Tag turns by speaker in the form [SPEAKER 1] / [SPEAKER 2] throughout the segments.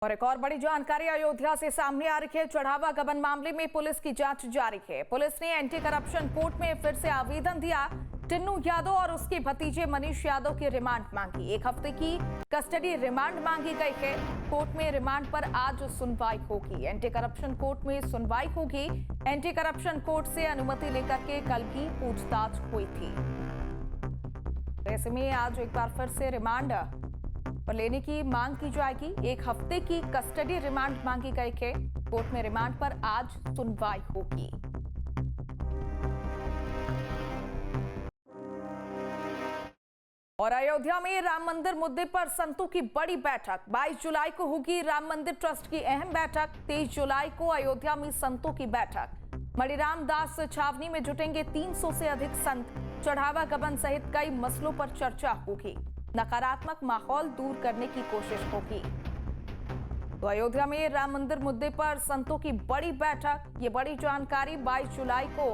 [SPEAKER 1] और एक और बड़ी जानकारी अयोध्या से सामने आ रही है। चढ़ावा गबन मामले में पुलिस की जांच जारी है। पुलिस ने एंटी करप्शन कोर्ट में फिर से आवेदन दिया। टिन्नू यादव और उसके भतीजे मनीष यादव की रिमांड मांगी। 1 हफ्ते की कस्टडी रिमांड मांगी गई है। कोर्ट में रिमांड पर आज सुनवाई होगी। एंटी करप्शन कोर्ट में सुनवाई होगी। एंटी करप्शन कोर्ट से अनुमति लेकर के कल भी पूछताछ हुई थी। ऐसे में आज एक बार फिर से रिमांड पर लेने की मांग की जाएगी। 1 हफ्ते की कस्टडी रिमांड मांगी गई है। कोर्ट में रिमांड पर आज सुनवाई होगी। और अयोध्या में राम मंदिर मुद्दे पर संतों की बड़ी बैठक। 22 जुलाई को होगी राम मंदिर ट्रस्ट की अहम बैठक। 23 जुलाई को अयोध्या में संतों की बैठक। मणिराम दास छावनी में जुटेंगे 300 से अधिक संत। चढ़ावा गबन सहित कई मसलों पर चर्चा होगी। नकारात्मक माहौल दूर करने की कोशिश होगी। तो अयोध्या में राम मंदिर मुद्दे पर संतों की बड़ी बैठक। ये बड़ी जानकारी 22 जुलाई को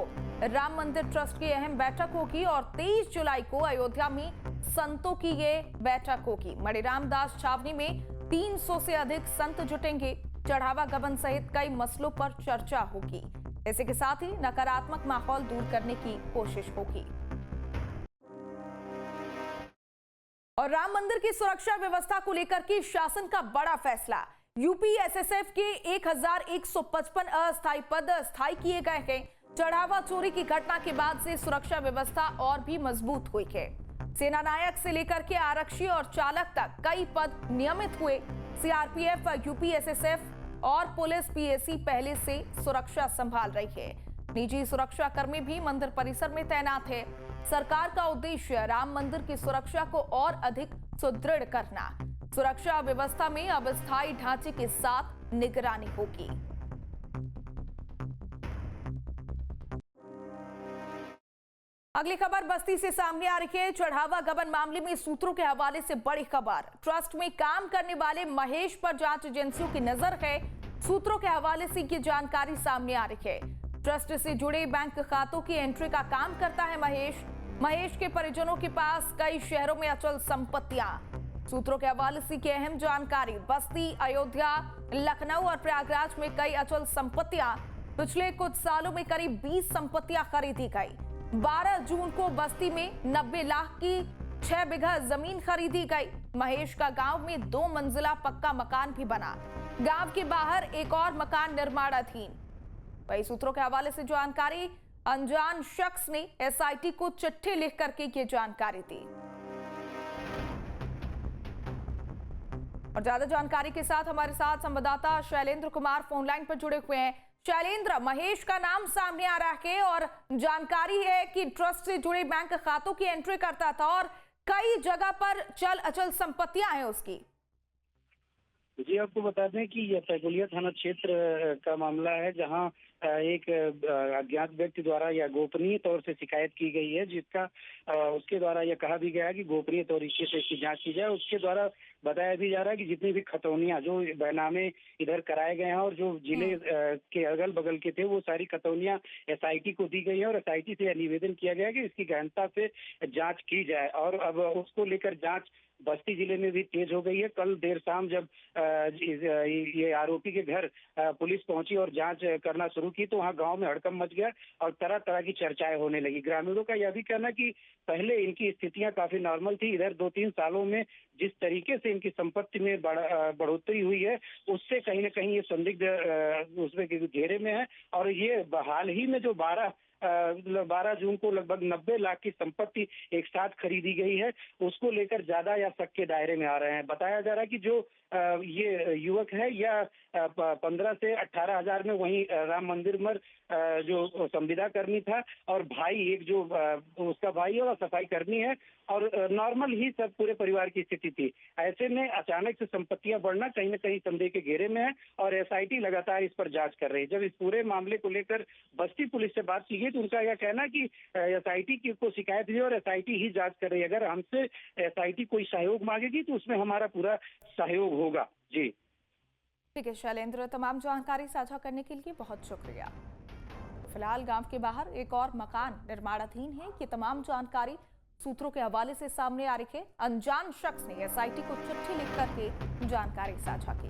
[SPEAKER 1] राम मंदिर ट्रस्ट की अहम बैठक होगी और 23 जुलाई को अयोध्या में संतों की ये बैठक होगी। मणिराम दास छावनी में 300 से अधिक संत जुटेंगे। चढ़ावा गबन सहित कई मसलों पर चर्चा होगी। इसी के साथ ही नकारात्मक माहौल दूर करने की कोशिश होगी। और राम मंदिर की सुरक्षा व्यवस्था को लेकर के शासन का बड़ा फैसला। यूपी एसएसएफ के 1155 अस्थायी पद स्थायी किए गए हैं। चढ़ावा चोरी की घटना के बाद से सुरक्षा व्यवस्था और भी मजबूत हुई है। सेना नायक से लेकर के आरक्षी और चालक तक कई पद नियमित हुए। सीआरपीएफ, यूपी एसएसएफ और पुलिस पीएसी पहले से सुरक्षा संभाल रही है। निजी सुरक्षा कर्मी भी मंदिर परिसर में तैनात है। सरकार का उद्देश्य राम मंदिर की सुरक्षा को और अधिक सुदृढ़ करना। सुरक्षा व्यवस्था में अब स्थायी ढांचे के साथ निगरानी होगी। अगली खबर बस्ती से सामने आ रही है। चढ़ावा गबन मामले में सूत्रों के हवाले से बड़ी खबर। ट्रस्ट में काम करने वाले महेश पर जांच एजेंसियों की नजर है। सूत्रों के हवाले से ये जानकारी सामने आ रही है। ट्रस्ट से जुड़े बैंक खातों की एंट्री का काम करता है महेश के परिजनों के पास कई शहरों में अचल संपत्तियां। सूत्रों के हवाले से की अहम जानकारी। बस्ती, अयोध्या, लखनऊ और प्रयागराज में कई अचल संपत्तियां। पिछले कुछ सालों में करीब 20 संपत्तियां खरीदी गई। 12 जून को बस्ती में 90 लाख की 6 बीघा जमीन खरीदी गई। महेश का गांव में 2 मंजिला पक्का मकान भी बना। गांव के बाहर एक और मकान निर्माणाधीन। वही सूत्रों के हवाले से जानकारी। अनजान शख्स ने एसआईटी को चिट्ठी लिख करके ये जानकारी दी। और ज्यादा जानकारी के साथ हमारे साथ संवाददाता शैलेंद्र कुमार फोनलाइन पर जुड़े हुए हैं। शैलेंद्र, महेश का नाम सामने आ रहा है और जानकारी है कि ट्रस्ट से जुड़े बैंक खातों की एंट्री करता था और कई जगह पर चल अचल संपत्तियां हैं उसकी।
[SPEAKER 2] जी, आपको बता दें कि यह सैफुलिया थाना क्षेत्र का मामला है, जहां एक अज्ञात व्यक्ति द्वारा या गोपनीय तौर से शिकायत की गई है, जिसका उसके द्वारा यह कहा भी गया है कि गोपनीय तरीके से इसकी जांच की जाए। उसके द्वारा बताया भी जा रहा है कि जितनी भी खतौनियां जो बैनामे इधर कराए गए हैं और जो जिले के अगल बगल के थे, वो सारी खतौनियां एसआईटी को दी गई है और एसआईटी से निवेदन किया गया है कि इसकी गहनता से जांच की जाए। और अब उसको लेकर जांच बस्ती जिले में भी तेज हो गई है। कल देर शाम जब ये आरोपी के घर पुलिस पहुंची और जांच करना शुरू की तो वहां गांव में हड़कंप मच गया और तरह तरह की चर्चाएं होने लगी। ग्रामीणों का यह भी कहना कि पहले इनकी स्थितियां काफी नॉर्मल थी। इधर 2-3 सालों में जिस तरीके से इनकी संपत्ति में बढ़ोतरी हुई है, उससे कहीं ना कहीं ये संदिग्ध उसमें घेरे में है। और ये हाल ही में जो 12 जून को लगभग 90 लाख की संपत्ति एक साथ खरीदी गई है, उसको लेकर ज्यादा या शक के दायरे में आ रहे हैं। बताया जा रहा है कि जो ये युवक है या 15 से 18 हजार में वहीं राम मंदिर में जो संविदा कर्मी था और भाई एक जो उसका भाई और सफाई कर्मी है और नॉर्मल ही सब पूरे परिवार की स्थिति थी। ऐसे में अचानक से संपत्तियां बढ़ना कहीं न कहीं संदेह के घेरे में है और एसआईटी लगातार इस पर जांच कर रही है। जब इस पूरे मामले को लेकर बस्ती पुलिस से बात की गई तो उनका यह कहना कि एसआईटी को शिकायत हुई और एसआईटी ही जांच कर रही है। अगर हमसे एसआईटी कोई सहयोग मांगेगी तो उसमें हमारा पूरा सहयोग होगा। जी
[SPEAKER 1] ठीक है शैलेंद्र, तमाम जानकारी साझा करने के लिए बहुत शुक्रिया। फिलहाल गांव के बाहर एक और मकान निर्माणाधीन है। ये तमाम जानकारी सूत्रों के हवाले से सामने आ रही है। अनजान शख्स ने एसआईटी को चिट्ठी लिख करके जानकारी साझा की।